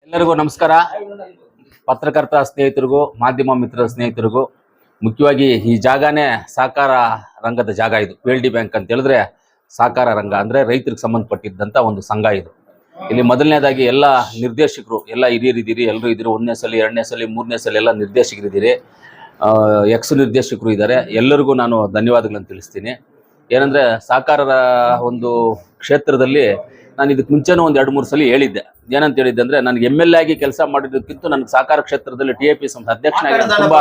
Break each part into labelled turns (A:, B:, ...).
A: ಎಲ್ಲರಿಗೂ ನಮಸ್ಕಾರ. ಪತ್ರಕರ್ತ ಸ್ನೇಹಿತರಿಗೂ ಮಾಧ್ಯಮ ಮಿತ್ರರ ಸ್ನೇಹಿತರಿಗೂ ಮುಖ್ಯವಾಗಿ ಈ ಜಾಗನೇ ಸಹಕಾರ ರಂಗದ ಜಾಗ. ಇದು PLD ಬ್ಯಾಂಕ್ ಅಂತ ಹೇಳಿದ್ರೆ ಸಹಕಾರ ರಂಗ ಅಂದ್ರೆ ರೈತರಿಗೆ ಸಂಬಂಧಪಟ್ಟಿದ್ದಂತ ಒಂದು ಸಂಘ ಇದು. ಇಲ್ಲಿ ಮೊದಲನೇದಾಗಿ ಎಲ್ಲ ನಿರ್ದೇಶಕರು ಎಲ್ಲ ಹಿರಿಯರಿದ್ದೀರಿ, ಎಲ್ಲರೂ ಇದ್ದೀರಿ. 1ನೇ ಸಲ 2ನೇ ಸಲ 3ನೇ ಸಲ ಎಲ್ಲ ನಿರ್ದೇಶಕರಿದ್ದೀರಿ, ಎಕ್ಸ್ ನಿರ್ದೇಶಕರು ಇದ್ದಾರೆ. ಎಲ್ಲರಿಗೂ ನಾನು ಧನ್ಯವಾದಗಳನ್ನು ತಿಳಿಸ್ತೀನಿ. ಏನಂದ್ರೆ ಸಹಕಾರದ ಒಂದು ಕ್ಷೇತ್ರದಲ್ಲಿ ನಾನು ಇದಕ್ಕೆ ಮುಂಚೆನೂ ಒಂದು 2-3 ಸಲ ಹೇಳಿದ್ದೆ. ಏನಂತ ಹೇಳಿದ್ದೆ ಅಂದ್ರೆ ನನಗೆ MLA ಆಗಿ ಕೆಲಸ ಮಾಡಿದ್ದಕ್ಕಿಂತ ನನಗೆ ಸಹಕಾರ ಕ್ಷೇತ್ರದಲ್ಲಿ TAP ಸಂಸ್ಥೆ ಅಧ್ಯಕ್ಷನಾಗಿ ತುಂಬಾ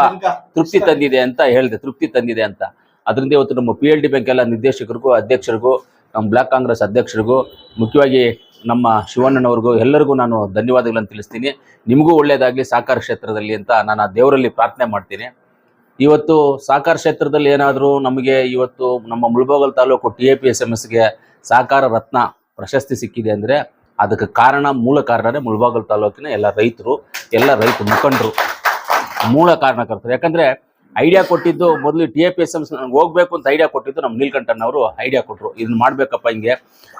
A: ತೃಪ್ತಿ ತಂದಿದೆ ಅಂತ ಹೇಳಿದೆ. ತೃಪ್ತಿ ತಂದಿದೆ ಅಂತ ಅದರಿಂದ ಇವತ್ತು ನಮ್ಮ PLD ಬ್ಯಾಂಕ್ ಎಲ್ಲ ನಿರ್ದೇಶಕರಿಗೂ ಅಧ್ಯಕ್ಷರಿಗೂ ನಮ್ಮ ಬ್ಲಾಕ್ ಕಾಂಗ್ರೆಸ್ ಅಧ್ಯಕ್ಷರಿಗೂ ಮುಖ್ಯವಾಗಿ ನಮ್ಮ ಶಿವಣ್ಣನವ್ರಿಗೂ ಎಲ್ಲರಿಗೂ ನಾನು ಧನ್ಯವಾದಗಳನ್ನು ತಿಳಿಸ್ತೀನಿ. ನಿಮಗೂ ಒಳ್ಳೆಯದಾಗಲಿ ಸಹಕಾರ ಕ್ಷೇತ್ರದಲ್ಲಿ ಅಂತ ನಾನು ಆ ದೇವರಲ್ಲಿ ಪ್ರಾರ್ಥನೆ ಮಾಡ್ತೀನಿ. ಇವತ್ತು ಸಹಕಾರ ಕ್ಷೇತ್ರದಲ್ಲಿ ಏನಾದರೂ ನಮಗೆ ಇವತ್ತು ನಮ್ಮ ಮುಳಬಾಗಿಲು ತಾಲೂಕು TAPSMSಗೆ ಸಹಕಾರ ರತ್ನ ಪ್ರಶಸ್ತಿ ಸಿಕ್ಕಿದೆ ಅಂದರೆ ಅದಕ್ಕೆ ಮೂಲ ಕಾರಣನೇ ಮುಳಬಾಗಿಲು ತಾಲೂಕಿನ ಎಲ್ಲ ರೈತರು, ಎಲ್ಲ ರೈತ ಮುಖಂಡರು ಮೂಲ ಕಾರಣಕರ್ತರು. ಯಾಕಂದರೆ ಐಡಿಯಾ ಕೊಟ್ಟಿದ್ದು ಮೊದಲು TAPSMS ಹೋಗ್ಬೇಕು ಅಂತ ಐಡಿಯಾ ಕೊಟ್ಟಿದ್ದು ನಮ್ಮ ನೀಲಕಂಠನವರು ಐಡಿಯಾ ಕೊಟ್ಟರು, ಇದನ್ನ ಮಾಡಬೇಕಪ್ಪ ಹಿಂಗೆ.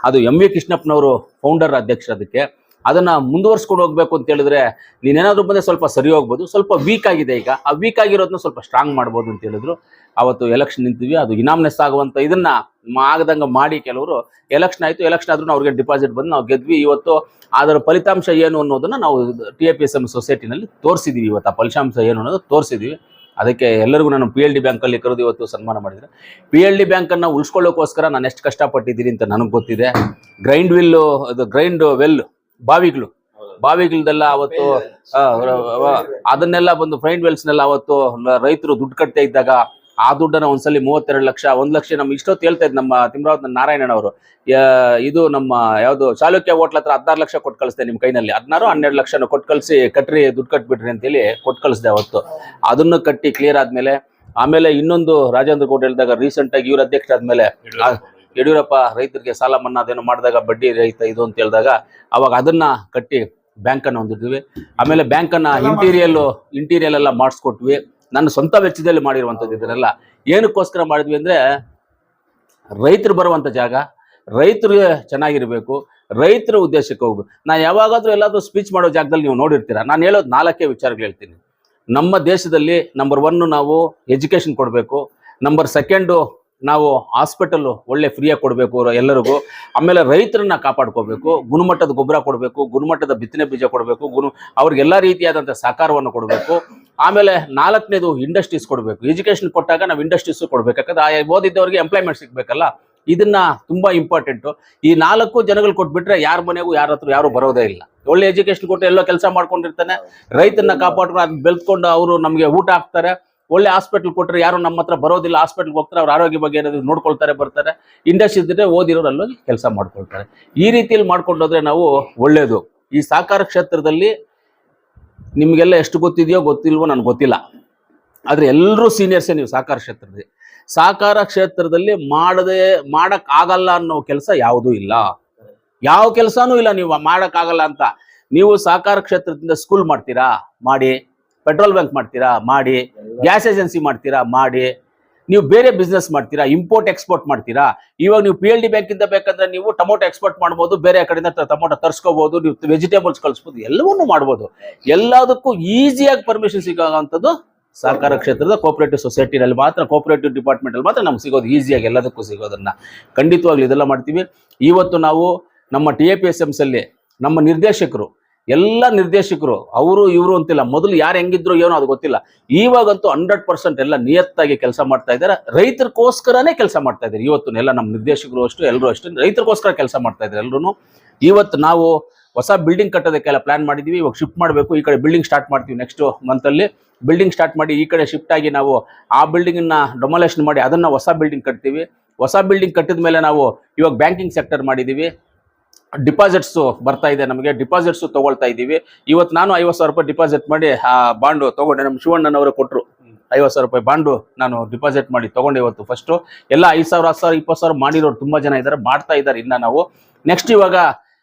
A: ಅದು MV ಕೃಷ್ಣಪ್ಪನವರು ಫೌಂಡರ್ ಅಧ್ಯಕ್ಷರು. ಅದಕ್ಕೆ ಅದನ್ನು ಮುಂದುವರ್ಸ್ಕೊಂಡು ಹೋಗ್ಬೇಕು ಅಂತ ಹೇಳಿದ್ರೆ ನೀನೇನಾದರೂ ಬಂದರೆ ಸ್ವಲ್ಪ ಸರಿ ಹೋಗ್ಬೋದು, ಸ್ವಲ್ಪ ವೀಕ್ ಆಗಿದೆ ಈಗ, ಆ ವೀಕ್ ಆಗಿರೋದನ್ನ ಸ್ವಲ್ಪ ಸ್ಟ್ರಾಂಗ್ ಮಾಡ್ಬೋದು ಅಂತ ಹೇಳಿದ್ರು. ಅವತ್ತು ಎಲೆಕ್ಷನ್ ನಿಂತೀವಿ, ಅದು ಇನಾಮ್ನೆಸ್ ಆಗುವಂಥ ಇದನ್ನು ಆಗದಂಗೆ ಮಾಡಿ ಕೆಲವರು ಎಲೆಕ್ಷನ್ ಆಯಿತು. ಎಲೆಕ್ಷನ್ ಆದ್ರೂ ಅವ್ರಿಗೆ ಡಿಪಾಸಿಟ್ ಬಂದು ನಾವು ಗೆದ್ವಿ. ಇವತ್ತು ಅದರ ಫಲಿತಾಂಶ ಏನು ಅನ್ನೋದನ್ನು ನಾವು TAPSMS ಸೊಸೈಟಿನಲ್ಲಿ ತೋರಿಸಿದ್ದೀವಿ. ಇವತ್ತು ಆ ಫಲಿತಾಂಶ ಏನು ಅನ್ನೋದು ತೋರಿಸಿದ್ದೀವಿ. ಅದಕ್ಕೆ ಎಲ್ಲರಿಗೂ ನಾನು PLD ಬ್ಯಾಂಕಲ್ಲಿ ಕರೆದು ಇವತ್ತು ಸನ್ಮಾನ ಮಾಡಿದರೆ. PLD ಬ್ಯಾಂಕನ್ನು ಉಳಿಸ್ಕೊಳ್ಳೋಕ್ಕೋಸ್ಕರ ನಾನು ಎಷ್ಟು ಕಷ್ಟಪಟ್ಟಿದ್ದೀನಿ ಅಂತ ನನಗೆ ಗೊತ್ತಿದೆ. ಗ್ರೈಂಡ್ ವೆಲ್ ಬಾವಿಗಳದೆಲ್ಲ ಅವತ್ತು ಅದನ್ನೆಲ್ಲ ಬಂದು ಫ್ರೈಂಡ್ ವೆಲ್ಸ್ನೆಲ್ಲ ಅವತ್ತು ರೈತರು ದುಡ್ಡು ಕಟ್ತಾ ಇದ್ದಾಗ ಆ ದುಡ್ಡನ್ನ ಒಂದ್ಸಲಿ 32 ಲಕ್ಷ 1 ಲಕ್ಷ ನಮ್ಗೆ ಇಷ್ಟೊತ್ತು ಹೇಳ್ತಾ ಇದ್ದು ನಮ್ಮ ತಿಮ್ಮರಾವ್ ನಾರಾಯಣನವರು. ಇದು ನಮ್ಮ ಯಾವುದು ಚಾಲುಕ್ಯ ಹೋಟ್ಲ ಹತ್ರ 16 ಲಕ್ಷ ಕೊಟ್ಟು ಕಳಿಸ್ದೆ ನಿಮ್ಮ ಕೈನಲ್ಲಿ, 12 ಲಕ್ಷನ ಕೊಟ್ಟು ಕಳಿಸಿ ಕಟ್ರಿ ದುಡ್ಡು ಕಟ್ಬಿಟ್ರಿ ಅಂತೇಳಿ ಕೊಟ್ಟು ಕಳಿಸ್ದೆ ಅವತ್ತು. ಅದನ್ನು ಕಟ್ಟಿ ಕ್ಲಿಯರ್ ಆದ್ಮೇಲೆ ಆಮೇಲೆ ಇನ್ನೊಂದು ರಾಜೇಂದ್ರ ಗೌಡ ಹೇಳಿದಾಗ ರೀಸೆಂಟಾಗಿ ಇವ್ರ ಅಧ್ಯಕ್ಷ ಆದ್ಮೇಲೆ ಯಡಿಯೂರಪ್ಪ ರೈತರಿಗೆ ಸಾಲ ಮನ್ನಾ ಅದೇನೋ ಮಾಡಿದಾಗ ಬಡ್ಡಿ ರಹಿತ ಇದು ಅಂತ ಹೇಳಿದಾಗ ಅವಾಗ ಅದನ್ನ ಕಟ್ಟಿ ಬ್ಯಾಂಕನ್ನು ಹೊಂದಿದ್ವಿ. ಆಮೇಲೆ ಬ್ಯಾಂಕನ್ನು ಇಂಟೀರಿಯಲ್ ಎಲ್ಲ ಮಾಡಿಸ್ಕೊಟ್ವಿ. ನನ್ನ ಸ್ವಂತ ವೆಚ್ಚದಲ್ಲಿ ಮಾಡಿರುವಂಥದ್ದು. ಇದನ್ನೆಲ್ಲ ಏನಕ್ಕೋಸ್ಕರ ಮಾಡಿದ್ವಿ ಅಂದರೆ ರೈತರು ಬರುವಂಥ ಜಾಗ, ರೈತರಿಗೆ ಚೆನ್ನಾಗಿರಬೇಕು, ರೈತರ ಉದ್ದೇಶಕ್ಕೆ ಹೋಗ್ಬೇಕು. ನಾನು ಯಾವಾಗಾದರೂ ಎಲ್ಲಾದರೂ ಸ್ಪೀಚ್ ಮಾಡೋ ಜಾಗದಲ್ಲಿ ನೀವು ನೋಡಿರ್ತೀರ, ನಾನು ಹೇಳೋದು 4 ವಿಚಾರಗಳು ಹೇಳ್ತೀನಿ. ನಮ್ಮ ದೇಶದಲ್ಲಿ ನಂಬರ್ 1 ನಾವು ಎಜುಕೇಷನ್ ಕೊಡಬೇಕು, ನಂಬರ್ 2 ನಾವು ಹಾಸ್ಪಿಟಲ್ ಒಳ್ಳೆ ಫ್ರೀಯಾಗಿ ಕೊಡಬೇಕು ಎಲ್ಲರಿಗೂ, ಆಮೇಲೆ ರೈತರನ್ನ ಕಾಪಾಡ್ಕೋಬೇಕು, ಗುಣಮಟ್ಟದ ಗೊಬ್ಬರ ಕೊಡಬೇಕು, ಗುಣಮಟ್ಟದ ಬಿತ್ತನೆ ಬೀಜ ಕೊಡಬೇಕು, ಅವ್ರಿಗೆಲ್ಲ ರೀತಿಯಾದಂಥ ಸಹಕಾರವನ್ನು ಕೊಡಬೇಕು. ಆಮೇಲೆ 4ನೇದು ಇಂಡಸ್ಟ್ರೀಸ್ ಕೊಡಬೇಕು. ಎಜುಕೇಷನ್ ಕೊಟ್ಟಾಗ ನಾವು ಇಂಡಸ್ಟ್ರೀಸು ಕೊಡಬೇಕು, ಯಾಕಂದ್ರೆ ಓದಿದ್ದವ್ರಿಗೆ ಎಂಪ್ಲಾಯ್ಮೆಂಟ್ ಸಿಗಬೇಕಲ್ಲ. ಇದನ್ನ ತುಂಬಾ ಇಂಪಾರ್ಟೆಂಟು. ಈ 4 ಜನಗಳು ಕೊಟ್ಬಿಟ್ರೆ ಯಾರ ಮನೆಗೂ ಯಾರ ಹತ್ರ ಯಾರು ಬರೋದೇ ಇಲ್ಲ. ಒಳ್ಳೆ ಎಜುಕೇಷನ್ ಕೊಟ್ಟು ಎಲ್ಲೋ ಕೆಲಸ ಮಾಡ್ಕೊಂಡಿರ್ತಾನೆ, ರೈತರನ್ನ ಕಾಪಾಡ್ಕೊಂಡು ಅದು ಬೆಳೆದ್ಕೊಂಡು ಅವರು ನಮಗೆ ಊಟ ಹಾಕ್ತಾರೆ. ಒಳ್ಳೆ ಹಾಸ್ಪಿಟಲ್ ಕೊಟ್ಟರೆ ಯಾರು ನಮ್ಮ ಹತ್ರ ಬರೋದಿಲ್ಲ, ಹಾಸ್ಪಿಟಲ್ಗೆ ಹೋಗ್ತಾರೆ, ಅವ್ರ ಆರೋಗ್ಯ ಬಗ್ಗೆ ಏನಾದ್ರು ನೋಡ್ಕೊಳ್ತಾರೆ, ಬರ್ತಾರೆ. ಇಂಡಸ್ಟ್ರಿ ಇದ್ದರೆ ಓದಿರೋರು ಅಲ್ಲೋಗಿ ಕೆಲಸ ಮಾಡ್ಕೊಳ್ತಾರೆ. ಈ ರೀತಿಯಲ್ಲಿ ಮಾಡ್ಕೊಂಡೋದ್ರೆ ನಾವು ಒಳ್ಳೇದು. ಈ ಸಹಕಾರ ಕ್ಷೇತ್ರದಲ್ಲಿ ನಿಮಗೆಲ್ಲ ಎಷ್ಟು ಗೊತ್ತಿದೆಯೋ ಗೊತ್ತಿಲ್ವೋ ನನಗೆ ಗೊತ್ತಿಲ್ಲ, ಆದರೆ ಎಲ್ಲರೂ ಸೀನಿಯರ್ಸೇ ನೀವು ಸಹಕಾರ ಕ್ಷೇತ್ರದಲ್ಲಿ ಮಾಡಕ್ ಆಗಲ್ಲ ಅನ್ನೋ ಕೆಲಸ ಯಾವುದೂ ಇಲ್ಲ, ಯಾವ ಕೆಲಸನೂ ಇಲ್ಲ. ನೀವು ಮಾಡೋಕ್ಕಾಗಲ್ಲ ಅಂತ ನೀವು ಸಹಕಾರ ಕ್ಷೇತ್ರದಿಂದ ಸ್ಕೂಲ್ ಮಾಡ್ತೀರಾ ಮಾಡಿ, ಪೆಟ್ರೋಲ್ ಬ್ಯಾಂಕ್ ಮಾಡ್ತೀರಾ ಮಾಡಿ, ಗ್ಯಾಸ್ ಏಜೆನ್ಸಿ ಮಾಡ್ತೀರಾ ಮಾಡಿ, ನೀವು ಬೇರೆ ಬಿಸ್ನೆಸ್ ಮಾಡ್ತೀರಾ, ಇಂಪೋರ್ಟ್ ಎಕ್ಸ್ಪೋರ್ಟ್ ಮಾಡ್ತೀರಾ. ಇವಾಗ ನೀವು PLD ಬ್ಯಾಂಕಿಂದ ಬೇಕಂದ್ರೆ ನೀವು ಟೊಮೊಟೊ ಎಕ್ಸ್ಪೋರ್ಟ್ ಮಾಡ್ಬೋದು, ಬೇರೆ ಕಡೆಯಿಂದ ಟೊಮೊಟೊ ತರಿಸ್ಕೋಬಹುದು, ನೀವು ವೆಜಿಟೇಬಲ್ಸ್ ಕಳಿಸ್ಬೋದು, ಎಲ್ಲವನ್ನೂ ಮಾಡ್ಬೋದು. ಎಲ್ಲದಕ್ಕೂ ಈಸಿಯಾಗಿ ಪರ್ಮಿಷನ್ ಸಿಗೋವಂಥದ್ದು ಸಹಕಾರ ಕ್ಷೇತ್ರದ ಕೋಆಪರೇಟಿವ್ ಸೊಸೈಟಿನಲ್ಲಿ ಮಾತ್ರ, ಕೋಆಪರೇಟಿವ್ ಡಿಪಾರ್ಟ್ಮೆಂಟಲ್ಲಿ ಮಾತ್ರ ನಮ್ಗೆ ಸಿಗೋದು ಈಸಿಯಾಗಿ, ಎಲ್ಲದಕ್ಕೂ ಸಿಗೋದನ್ನ ಖಂಡಿತವಾಗ್ಲೂ ಇದೆಲ್ಲ ಮಾಡ್ತೀವಿ. ಇವತ್ತು ನಾವು ನಮ್ಮ TAPSMS ಅಲ್ಲಿ ನಮ್ಮ ನಿರ್ದೇಶಕರು, ಎಲ್ಲ ನಿರ್ದೇಶಕರು ಅವರು ಇವರು ಅಂತಿಲ್ಲ, ಮೊದಲು ಯಾರು ಹೆಂಗಿದ್ರು ಏನೋ ಅದು ಗೊತ್ತಿಲ್ಲ, ಇವಾಗಂತೂ 100% ಎಲ್ಲ ನಿಯತ್ತಾಗಿ ಕೆಲಸ ಮಾಡ್ತಾ ಇದ್ದಾರೆ. ರೈತರಿಗೋಸ್ಕರನೇ ಕೆಲಸ ಮಾಡ್ತಾ ಇದ್ದಾರೆ. ಇವತ್ತು ಎಲ್ಲ ನಮ್ಮ ನಿರ್ದೇಶಕರು ಅಷ್ಟು ಎಲ್ಲರೂ ಅಷ್ಟೇ ರೈತರಿಗೋಸ್ಕರ ಕೆಲಸ ಮಾಡ್ತಾ ಇದ್ದಾರೆ ಎಲ್ಲರೂ. ಇವತ್ತು ನಾವು ಹೊಸ ಬಿಲ್ಡಿಂಗ್ ಕಟ್ಟೋದಕ್ಕೆಲ್ಲ ಪ್ಲಾನ್ ಮಾಡಿದ್ದೀವಿ. ಇವಾಗ ಶಿಫ್ಟ್ ಮಾಡಬೇಕು, ಈ ಕಡೆ ಬಿಲ್ಡಿಂಗ್ ಸ್ಟಾರ್ಟ್ ಮಾಡ್ತೀವಿ. ನೆಕ್ಸ್ಟ್ ಮಂತಲ್ಲಿ ಬಿಲ್ಡಿಂಗ್ ಸ್ಟಾರ್ಟ್ ಮಾಡಿ ಈ ಕಡೆ ಶಿಫ್ಟ್ ಆಗಿ ನಾವು ಆ ಬಿಲ್ಡಿಂಗನ್ನ ಡೆಮಾಲಿಷನ್ ಮಾಡಿ ಅದನ್ನು ಹೊಸ ಬಿಲ್ಡಿಂಗ್ ಕಟ್ತೀವಿ. ಹೊಸ ಬಿಲ್ಡಿಂಗ್ ಕಟ್ಟಿದ ಮೇಲೆ ನಾವು ಇವಾಗ ಬ್ಯಾಂಕಿಂಗ್ ಸೆಕ್ಟರ್ ಮಾಡಿದ್ದೀವಿ. ಡಿಪಾಸಿಟ್ಸು ಬರ್ತಾ ಇದೆ, ನಮಗೆ ಡಿಪಾಸಿಟ್ಸು ತೊಗೊಳ್ತಾ ಇದ್ದೀವಿ. ಇವತ್ತು ನಾನು 50,000 ರೂಪಾಯಿ ಡಿಪಾಸಿಟ್ ಮಾಡಿ ಆ ಬಾಂಡು ತೊಗೊಂಡೆ. ನಮ್ಮ ಶಿವಣ್ಣನವರು ಕೊಟ್ಟರು 50,000 ರೂಪಾಯಿ ಬಾಂಡು ನಾನು ಡಿಪಾಸಿಟ್ ಮಾಡಿ ತೊಗೊಂಡೆ. ಇವತ್ತು ಫಸ್ಟು ಎಲ್ಲ 5,000 10,000 20,000 ಮಾಡಿರೋರು ತುಂಬ ಜನ ಇದ್ದಾರೆ, ಮಾಡ್ತಾ ಇದ್ದಾರೆ. ಇನ್ನು ನಾವು ನೆಕ್ಸ್ಟ್ ಇವಾಗ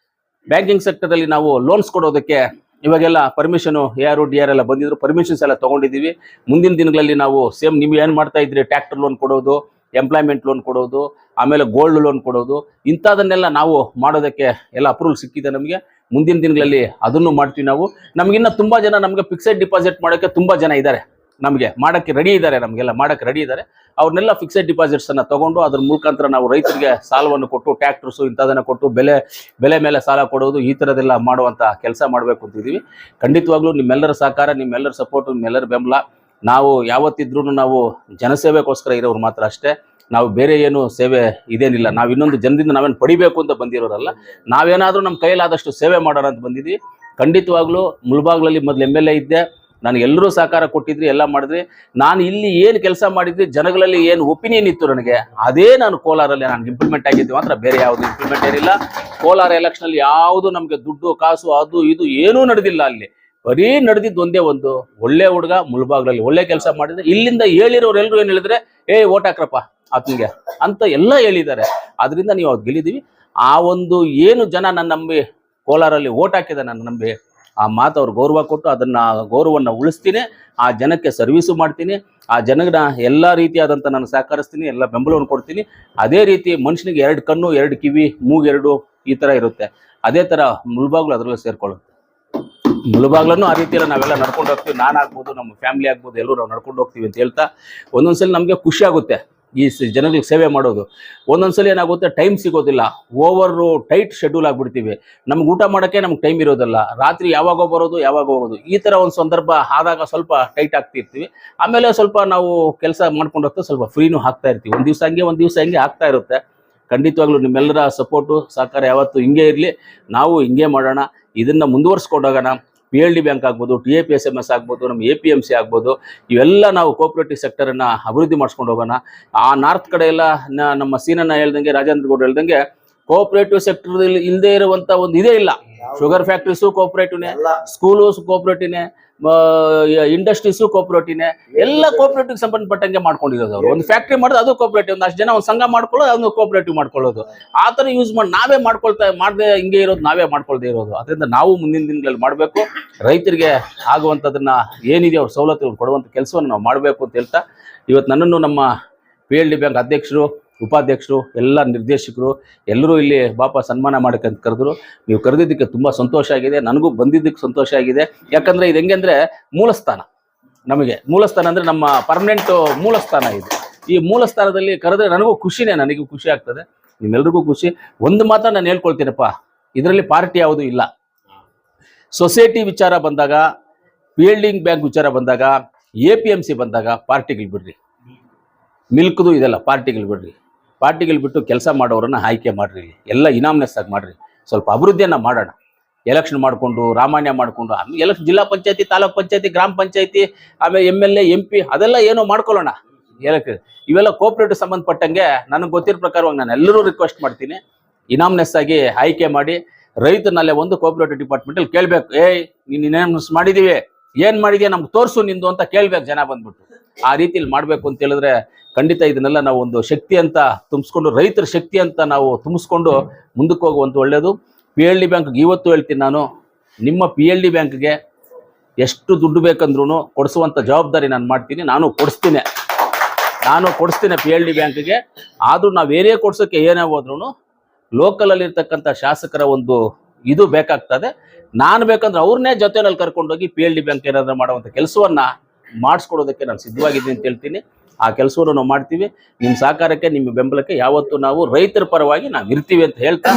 A: ಬ್ಯಾಂಕಿಂಗ್ ಸೆಕ್ಟರಲ್ಲಿ ನಾವು ಲೋನ್ಸ್ ಕೊಡೋದಕ್ಕೆ ಇವಾಗೆಲ್ಲ ಪರ್ಮಿಷನು AR DR ಎಲ್ಲ ಬಂದಿದ್ರು, ಪರ್ಮಿಷನ್ಸ್ ಎಲ್ಲ ತೊಗೊಂಡಿದ್ದೀವಿ. ಮುಂದಿನ ದಿನಗಳಲ್ಲಿ ನಾವು ಸೇಮ್ ನೀವು ಏನು ಮಾಡ್ತಾ ಇದ್ರಿ ಟ್ರ್ಯಾಕ್ಟರ್ ಲೋನ್ ಕೊಡೋದು, ಎಂಪ್ಲಾಯ್ಮೆಂಟ್ ಲೋನ್ ಕೊಡೋದು, ಆಮೇಲೆ ಗೋಲ್ಡ್ ಲೋನ್ ಕೊಡೋದು, ಇಂಥದನ್ನೆಲ್ಲ ನಾವು ಮಾಡೋದಕ್ಕೆ ಎಲ್ಲ ಅಪ್ರೂವಲ್ ಸಿಕ್ಕಿದೆ ನಮಗೆ. ಮುಂದಿನ ದಿನಗಳಲ್ಲಿ ಅದನ್ನು ಮಾಡ್ತೀವಿ ನಾವು. ನಮಗಿನ್ನ ತುಂಬ ಜನ ನಮಗೆ ಫಿಕ್ಸೆಡ್ ಡಿಪಾಸಿಟ್ ಮಾಡೋಕ್ಕೆ ತುಂಬ ಜನ ಇದ್ದಾರೆ, ನಮಗೆ ಮಾಡೋಕ್ಕೆ ರೆಡಿ ಇದ್ದಾರೆ, ನಮಗೆಲ್ಲ ಮಾಡೋಕ್ಕೆ ರೆಡಿ ಇದ್ದಾರೆ. ಅವ್ರನ್ನೆಲ್ಲ ಫಿಕ್ಸೆಡ್ ಡಿಪಾಸಿಟ್ಸನ್ನು ತೊಗೊಂಡು ಅದ್ರ ಮುಖಾಂತರ ನಾವು ರೈತರಿಗೆ ಸಾಲವನ್ನು ಕೊಟ್ಟು, ಟ್ಯಾಕ್ಟರ್ಸು ಇಂಥದನ್ನು ಕೊಟ್ಟು ಬೆಲೆ ಮೇಲೆ ಸಾಲ ಕೊಡೋದು, ಈ ಥರದ್ದೆಲ್ಲ ಮಾಡುವಂಥ ಕೆಲಸ ಮಾಡಬೇಕು ಅಂತಿದ್ದೀವಿ. ಖಂಡಿತವಾಗ್ಲೂ ನಿಮ್ಮೆಲ್ಲರ ಸಹಕಾರ, ನಿಮ್ಮೆಲ್ಲರ ಸಪೋರ್ಟು, ನಿಮ್ಮೆಲ್ಲರ ಬೆಂಬಲ. ನಾವು ಯಾವತ್ತಿದ್ರೂ ನಾವು ಜನಸೇವೆಗೋಸ್ಕರ ಇರೋರು ಮಾತ್ರ ಅಷ್ಟೇ. ನಾವು ಬೇರೆ ಏನು ಸೇವೆ ಇದೇನಿಲ್ಲ. ನಾವು ಇನ್ನೊಂದು ಜನದಿಂದ ನಾವೇನು ಪಡಿಬೇಕು ಅಂತ ಬಂದಿರೋರಲ್ಲ. ನಾವೇನಾದರೂ ನಮ್ಮ ಕೈಲಾದಷ್ಟು ಸೇವೆ ಮಾಡೋಣ ಅಂತ ಬಂದಿದ್ವಿ. ಖಂಡಿತವಾಗ್ಲೂ ಮುಳಬಾಗ್ಲಲ್ಲಿ ಮೊದಲು MLA ಇದ್ದೆ, ನನಗೆಲ್ಲರೂ ಸಹಕಾರ ಕೊಟ್ಟಿದ್ರಿ, ಎಲ್ಲ ಮಾಡಿದ್ರಿ. ನಾನು ಇಲ್ಲಿ ಏನು ಕೆಲಸ ಮಾಡಿದ್ರಿ, ಜನಗಳಲ್ಲಿ ಏನು ಒಪಿನಿಯನ್ ಇತ್ತು ನನಗೆ, ಅದೇ ನಾನು ಕೋಲಾರಲ್ಲಿ ನಾನು ಇಂಪ್ಲಿಮೆಂಟ್ ಆಗಿದ್ದೆ, ಮಾತ್ರ ಬೇರೆ ಯಾವುದು ಇಂಪ್ಲಿಮೆಂಟ್ ಏನಿಲ್ಲ. ಕೋಲಾರ ಎಲೆಕ್ಷನಲ್ಲಿ ಯಾವುದು ನಮಗೆ ದುಡ್ಡು ಕಾಸು ಅದು ಇದು ಏನೂ ನಡೆದಿಲ್ಲ. ಅಲ್ಲಿ ಬರೀ ನಡೆದಿದ್ದು ಒಂದೇ ಒಂದು, ಒಳ್ಳೆ ಹುಡುಗ ಮುಳಬಾಗ್ಲಲ್ಲಿ ಒಳ್ಳೆ ಕೆಲಸ ಮಾಡಿದ್ರೆ, ಇಲ್ಲಿಂದ ಹೇಳಿರೋರು ಎಲ್ಲರೂ ಏನು ಹೇಳಿದ್ರೆ, ಓಟ್ ಹಾಕ್ರಪ್ಪ ಆತನಿಗೆ ಅಂತ ಎಲ್ಲ ಹೇಳಿದ್ದಾರೆ. ಅದರಿಂದ ನೀವು ಅವ್ರು ಗೆಲ್ಲಿದ್ದೀವಿ. ಆ ಒಂದು ಏನು ಜನ ನನ್ನ ನಂಬಿ ಕೋಲಾರಲ್ಲಿ ಓಟ್ ಹಾಕಿದ ನನ್ನ ನಂಬಿ, ಆ ಮಾತು ಅವ್ರು ಗೌರವ ಕೊಟ್ಟು ಅದನ್ನು ಗೌರವವನ್ನು ಉಳಿಸ್ತೀನಿ. ಆ ಜನಕ್ಕೆ ಸರ್ವಿಸು ಮಾಡ್ತೀನಿ. ಆ ಜನಗನ್ನ ಎಲ್ಲ ರೀತಿಯಾದಂಥ ನಾನು ಸಹಕರಿಸ್ತೀನಿ, ಎಲ್ಲ ಬೆಂಬಲವನ್ನು ಕೊಡ್ತೀನಿ. ಅದೇ ರೀತಿ ಮನುಷ್ಯನಿಗೆ 2 ಕಣ್ಣು 2 ಕಿವಿ ಮೂಗು 2 ಈ ಥರ ಇರುತ್ತೆ. ಅದೇ ಥರ ಮುಳಬಾಗ್ಲು ಅದರಲ್ಲೂ ಸೇರ್ಕೊಳ್ಳುತ್ತೆ. ಮುಳಬಾಗ್ಲನ್ನು ಆ ರೀತಿಯೆಲ್ಲ ನಾವೆಲ್ಲ ನಡ್ಕೊಂಡು ಹೋಗ್ತೀವಿ. ನಾನು ಆಗ್ಬೋದು, ನಮ್ಮ ಫ್ಯಾಮಿಲಿ ಆಗ್ಬೋದು, ಎಲ್ಲರೂ ನಾವು ನಡ್ಕೊಂಡು ಹೋಗ್ತೀವಿ ಅಂತ ಹೇಳ್ತಾ, ಒಂದೊಂದ್ಸಲಿ ನಮಗೆ ಖುಷಿ ಆಗುತ್ತೆ ಈ ಜನಗಳಿಗೆ ಸೇವೆ ಮಾಡೋದು. ಒಂದೊಂದ್ಸಲಿ ಏನಾಗುತ್ತೆ, ಟೈಮ್ ಸಿಗೋದಿಲ್ಲ, ಓವರು ಟೈಟ್ ಶೆಡ್ಯೂಲ್ ಆಗಿಬಿಡ್ತೀವಿ. ನಮ್ಗೆ ಊಟ ಮಾಡೋಕ್ಕೆ ನಮ್ಗೆ ಟೈಮ್ ಇರೋದಿಲ್ಲ, ರಾತ್ರಿ ಯಾವಾಗ ಬರೋದು ಯಾವಾಗ ಹೋಗೋದು, ಈ ಥರ ಒಂದು ಸಂದರ್ಭ ಆದಾಗ ಸ್ವಲ್ಪ ಟೈಟ್ ಆಗ್ತಿರ್ತೀವಿ. ಆಮೇಲೆ ಸ್ವಲ್ಪ ನಾವು ಕೆಲಸ ಮಾಡ್ಕೊಂಡು ಹೋಗ್ತಾ ಸ್ವಲ್ಪ ಫ್ರೀನೂ ಆಗ್ತಾ ಇರ್ತೀವಿ. ಒಂದು ದಿವಸ ಹಂಗೆ ಒಂದು ದಿವಸ ಹಂಗೆ ಆಗ್ತಾ ಇರುತ್ತೆ. ಖಂಡಿತವಾಗ್ಲೂ ನಿಮ್ಮೆಲ್ಲರ ಸಪೋರ್ಟು ಸಹಕಾರ ಯಾವತ್ತೂ ಹಿಂಗೆ ಇರಲಿ. ನಾವು ಹಿಂಗೆ ಮಾಡೋಣ, ಇದನ್ನು ಮುಂದುವರ್ಸ್ಕೊಂಡೋಗೋಣ. PLD ಬ್ಯಾಂಕ್ ಆಗ್ಬೋದು, TAPSMS ಆಗ್ಬೋದು, ನಮ್ಮ APMC ಆಗ್ಬೋದು, ಇವೆಲ್ಲ ನಾವು ಕೋಆಪರೇಟಿವ್ ಸೆಕ್ಟರನ್ನು ಅಭಿವೃದ್ಧಿ ಮಾಡಿಸ್ಕೊಂಡು ಹೋಗೋಣ. ಆ ನಾರ್ತ್ ಕಡೆ ಎಲ್ಲ ನಮ್ಮ ಸೀನನ್ನ ಹೇಳ್ದಂಗೆ, ರಾಜೇಂದ್ರ ಗೌಡ ಹೇಳ್ದಂಗೆ, ಕೋಆಪರೇಟಿವ್ ಸೆಕ್ಟರ್ ಇಲ್ಲದೆ ಇರುವಂಥ ಒಂದು ಇದೇ ಇಲ್ಲ. ಶುಗರ್ ಫ್ಯಾಕ್ಟ್ರೀಸು ಕೋಆಪರೇಟಿವ್ನೇ, ಸ್ಕೂಲು ಕೋಆಪರೇಟಿವ್ನೇ, ಇಂಡಸ್ಟ್ರೀಸು ಕೋಆಪರೇಟಿವ್ನೇ, ಎಲ್ಲ ಕೋಆಪರೇಟಿವ್ ಸಂಬಂಧಪಟ್ಟಂಗೆ ಮಾಡ್ಕೊಂಡಿರೋದು. ಅವರು ಒಂದು ಫ್ಯಾಕ್ಟ್ರಿ ಮಾಡೋದು ಅದು ಕೋಆಪರೇಟಿವ್, ಒಂದು ಅಷ್ಟು ಜನ ಒಂದು ಸಂಘ ಮಾಡ್ಕೊಳ್ಳೋದು ಅದನ್ನು ಕೋಆಪರೇಟಿವ್ ಮಾಡ್ಕೊಳ್ಳೋದು. ಆ ಥರ ಯೂಸ್ ಮಾಡಿ ನಾವೇ ಮಾಡದೆ ಹಿಂಗೆ ಇರೋದು, ನಾವೇ ಮಾಡ್ಕೊಳ್ದೇ ಇರೋದು. ಅದರಿಂದ ನಾವು ಮುಂದಿನ ದಿನಗಳಲ್ಲಿ ಮಾಡಬೇಕು. ರೈತರಿಗೆ ಆಗುವಂಥದ್ದನ್ನ ಏನಿದೆ ಅವ್ರ ಸವಲತ್ತುಗಳು ಕೊಡುವಂಥ ಕೆಲಸವನ್ನು ನಾವು ಮಾಡಬೇಕು ಅಂತ ಹೇಳ್ತಾ, ಇವತ್ತು ನನ್ನನ್ನು ನಮ್ಮ PLD ಬ್ಯಾಂಕ್ ಅಧ್ಯಕ್ಷರು, ಉಪಾಧ್ಯಕ್ಷರು, ಎಲ್ಲ ನಿರ್ದೇಶಕರು ಎಲ್ಲರೂ ಇಲ್ಲಿ ಬಾಪ ಸನ್ಮಾನ ಮಾಡೋಕ್ಕಂತ ಕರೆದ್ರು. ನೀವು ಕರೆದಿದ್ದಕ್ಕೆ ತುಂಬ ಸಂತೋಷ ಆಗಿದೆ. ನನಗೂ ಬಂದಿದ್ದಕ್ಕೆ ಸಂತೋಷ ಆಗಿದೆ. ಯಾಕಂದರೆ ಇದು ಹೆಂಗೆ ಅಂದರೆ ಮೂಲಸ್ಥಾನ, ನಮಗೆ ಮೂಲಸ್ಥಾನ ಅಂದರೆ ನಮ್ಮ ಪರ್ಮನೆಂಟ್ ಮೂಲಸ್ಥಾನ ಇದು. ಈ ಮೂಲಸ್ಥಾನದಲ್ಲಿ ಕರೆದ್ರೆ ನನಗೂ ಖುಷಿನೇ, ನನಗೂ ಖುಷಿ ಆಗ್ತದೆ, ನಿಮ್ಮೆಲ್ರಿಗೂ ಖುಷಿ. ಒಂದು ಮಾತ್ರ ನಾನು ಹೇಳ್ಕೊಳ್ತೀನಪ್ಪ, ಇದರಲ್ಲಿ ಪಾರ್ಟಿ ಯಾವುದೂ ಇಲ್ಲ. ಸೊಸೈಟಿ ವಿಚಾರ ಬಂದಾಗ, PLD ಬ್ಯಾಂಕ್ ವಿಚಾರ ಬಂದಾಗ, APMC ಬಂದಾಗ ಪಾರ್ಟಿಗಳು ಬಿಡ್ರಿ, ಮಿಲ್ಕ್ದು ಇದೆಲ್ಲ ಪಾರ್ಟಿಗಳು ಬಿಡ್ರಿ. ಪಾರ್ಟಿಗಳು ಬಿಟ್ಟು ಕೆಲಸ ಮಾಡೋರನ್ನ ಆಯ್ಕೆ ಮಾಡ್ರಿ, ಎಲ್ಲ ಇನಾಮ್ನೆಸ್ ಆಗಿ ಮಾಡ್ರಿ. ಸ್ವಲ್ಪ ಅಭಿವೃದ್ಧಿಯನ್ನು ಮಾಡೋಣ. ಎಲೆಕ್ಷನ್ ಮಾಡಿಕೊಂಡು ರಾಮಾಯಣ ಮಾಡಿಕೊಂಡು ಎಲೆಕ್ಷನ್ ಜಿಲ್ಲಾ ಪಂಚಾಯತಿ, ತಾಲೂಕ್ ಪಂಚಾಯತಿ, ಗ್ರಾಮ ಪಂಚಾಯತಿ, ಆಮೇಲೆ MLA MP ಅದೆಲ್ಲ ಏನೋ ಮಾಡ್ಕೊಳ್ಳೋಣ. ಇವೆಲ್ಲ ಕೋಆಪರೇಟಿವ್ ಸಂಬಂಧಪಟ್ಟಂಗೆ ನನಗೆ ಗೊತ್ತಿರೋ ಪ್ರಕಾರವಾಗಿ ನಾನು ಎಲ್ಲರೂ ರಿಕ್ವೆಸ್ಟ್ ಮಾಡ್ತೀನಿ, ಇನಾಮ್ನೆಸ್ ಆಗಿ ಆಯ್ಕೆ ಮಾಡಿ. ರೈತನಲ್ಲೇ ಒಂದು ಕೋಆಪರೇಟಿವ್ ಡಿಪಾರ್ಟ್ಮೆಂಟಲ್ಲಿ ಕೇಳಬೇಕು, ನೀನು ಇನಾಮ್ನೆಸ್ ಮಾಡಿದ್ದೀವಿ, ಏನು ಮಾಡಿದೆಯಾ ನಮ್ಗೆ ತೋರಿಸು ನಿಂದು ಅಂತ ಕೇಳಬೇಕು ಜನ ಬಂದ್ಬಿಟ್ಟು. ಆ ರೀತಿಯಲ್ಲಿ ಮಾಡಬೇಕು ಅಂತ ಹೇಳಿದ್ರೆ ಖಂಡಿತ ಇದನ್ನೆಲ್ಲ ನಾವು ಒಂದು ಶಕ್ತಿ ಅಂತ ತುಂಬಿಸ್ಕೊಂಡು, ರೈತರ ಶಕ್ತಿ ಅಂತ ನಾವು ತುಂಬಿಸ್ಕೊಂಡು ಮುಂದಕ್ಕೆ ಹೋಗುವಂಥ ಒಳ್ಳೆಯದು. PLD ಬ್ಯಾಂಕ್ಗೆ ಇವತ್ತು ಹೇಳ್ತೀನಿ ನಾನು, ನಿಮ್ಮ PLD ಬ್ಯಾಂಕ್ಗೆ ಎಷ್ಟು ದುಡ್ಡು ಬೇಕಂದ್ರೂ ಕೊಡಿಸುವಂಥ ಜವಾಬ್ದಾರಿ ನಾನು ಮಾಡ್ತೀನಿ. ನಾನು ಕೊಡಿಸ್ತೀನಿ PLD ಬ್ಯಾಂಕ್ಗೆ. ಆದರೂ ನಾವು ಏನೇ ಕೊಡ್ಸೋಕ್ಕೆ ಏನೇ ಹೋದ್ರೂ ಲೋಕಲಲ್ಲಿರ್ತಕ್ಕಂಥ ಶಾಸಕರ ಒಂದು ಇದು ಬೇಕಾಗ್ತದೆ. ನಾನು ಬೇಕಂದ್ರೆ ಅವ್ರನ್ನೇ ಜೊತೆಯಲ್ಲಿ ಕರ್ಕೊಂಡೋಗಿ PLD ಬ್ಯಾಂಕ್ ಏನಾದರೂ ಮಾಡುವಂಥ ಕೆಲಸವನ್ನು ಮಾಡಿಸ್ಕೊಡೋದಕ್ಕೆ ನಾನು ಸಿದ್ಧವಾಗಿದ್ದೀನಿ ಅಂತ ಹೇಳ್ತೀನಿ. ಆ ಕೆಲಸವನ್ನು ನಾವು ಮಾಡ್ತೀವಿ. ನಿಮ್ಮ ಸಹಕಾರಕ್ಕೆ, ನಿಮ್ಮ ಬೆಂಬಲಕ್ಕೆ ಯಾವತ್ತೂ ನಾವು ರೈತರ ಪರವಾಗಿ ನಾವು ಇರ್ತೀವಿ ಅಂತ ಹೇಳ್ತಾ,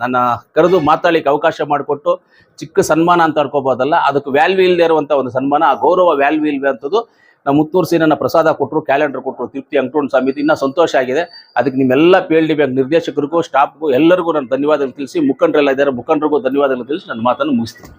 A: ನನ್ನ ಕರೆದು ಮಾತಾಡಲಿಕ್ಕೆ ಅವಕಾಶ ಮಾಡಿಕೊಟ್ಟು ಚಿಕ್ಕ ಸನ್ಮಾನ ಅಂತ ಅನ್ಕೋಬೋದಲ್ಲ, ಅದಕ್ಕೆ ವ್ಯಾಲ್ಯೂ ಇಲ್ಲದೆ ಇರುವಂಥ ಒಂದು ಸನ್ಮಾನ, ಆ ಗೌರವ ವ್ಯಾಲ್ಯೂ ಇಲ್ವೇ ಅಂಥದ್ದು. ನಮ್ಮ ಮುತ್ತೂರು ಸೀನನ್ನ ಪ್ರಸಾದ ಕೊಟ್ಟರು, ಕ್ಯಾಲೆಂಡರ್ ಕೊಟ್ಟರು, ತೃಪ್ತಿ ಅಂಕಟೋಣ ಸಮಿತಿ, ಇನ್ನೂ ಸಂತೋಷ ಆಗಿದೆ. ಅದಕ್ಕೆ ನಿಮ್ಮೆಲ್ಲ PLD ಬ್ಯಾಂಕ್ ನಿರ್ದೇಶಕರಿಗೂ, ಸ್ಟಾಫ್ಗೂ ಎಲ್ಲರಿಗೂ ನಾನು ಧನ್ಯವಾದಗಳು ತಿಳಿಸಿ, ಮುಖಂಡರೆಲ್ಲ ಇದ್ದಾರೆ, ಮುಖಂಡರಿಗೂ ಧನ್ಯವಾದಗಳು ತಿಳಿಸಿ ನನ್ನ ಮಾತನ್ನು ಮುಗಿಸ್ತೀನಿ.